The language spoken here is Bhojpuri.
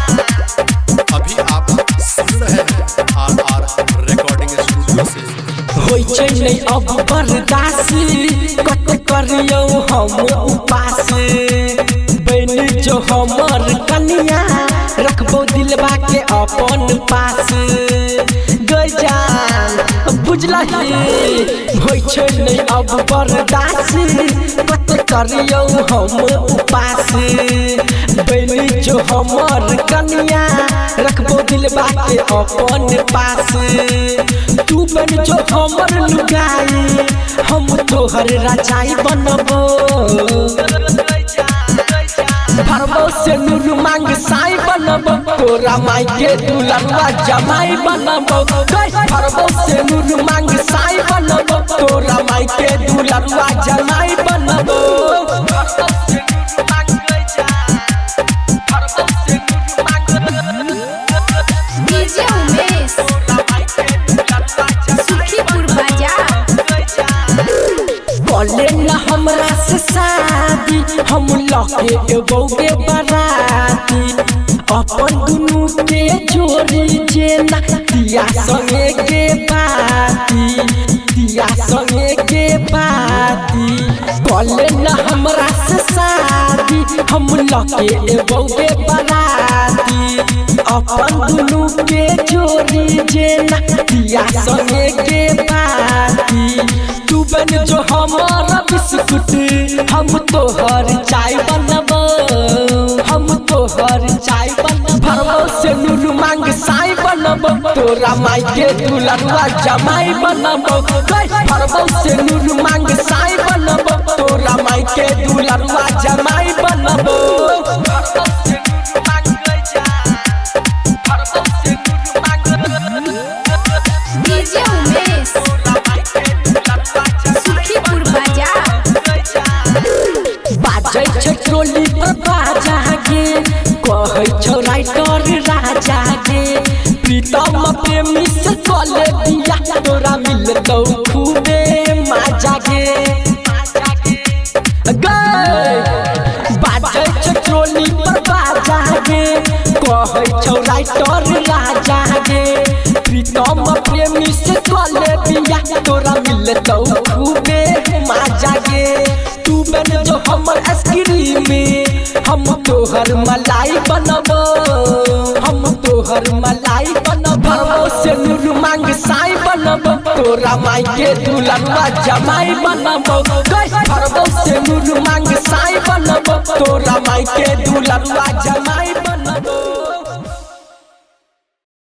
अभी आप सुन रहे हैं आर रिकॉर्डिंग स्टूडियो से। होई छै नहीं अब बर्दाश्त कत करियो हम उपास बन जो हमर कनिया रखबो दिलवा के अपन पास गजान बुझलही होई छै नहीं अब बर्दाश्त कत करियो हम उपास बन जो हमर कनिया रखबो दिलवा के अपन पास तू बन जो हमर लुगाई हम तोहर राजाई बनबो भरबो से नूर मांग साई बनबो तोरा माई के दुलरवा जमाई बनबो भरबो से नूर मांग साई बनबो तोरा माई के दुलरवा जमाई बनबो बोले ना हमरा से शादी हम लके एबोगे बराती अपन दुनू के जोड़ी जेना दिया संगे के बाती दिया संगे के बाती बोले ना हमरा से शादी हम लके एबोगे बराती अपन दुनू के जोड़ी जेना दिया संगे के बाती तू बन जो हमारा बिस्कुट हम तोहर चाय बनबो हम तोहर चाय बनबो भरबो से नूर मांग साई बनबो तोरा माई के दुलरवा जमाई बनबो भरबो से नूर मांग साई बनबो तोरा माई के दुलरवा जमाई बनबो बाजै छै टोली पर बाजा गे कहै छौ राइटर राजा गे प्रीतम प्रेमी से कले दिया तोरा मिलतौ खूबे मजा गे बाजै छै टोली पर बाजा गे कहै छौ राइटर राजा गे प्रीतम प्रेमी से कले दिया तोरा मिलतौ खूबे मजा गे तू बन जो हमर आइसक्रीम हम तोहर मलाई बनबो हम तोहर मलाई बनबो से नूर मांग साई बनबो तोरा माई के दुलरवा जमाई बनबो भरबो से नूर मांग साई बनबो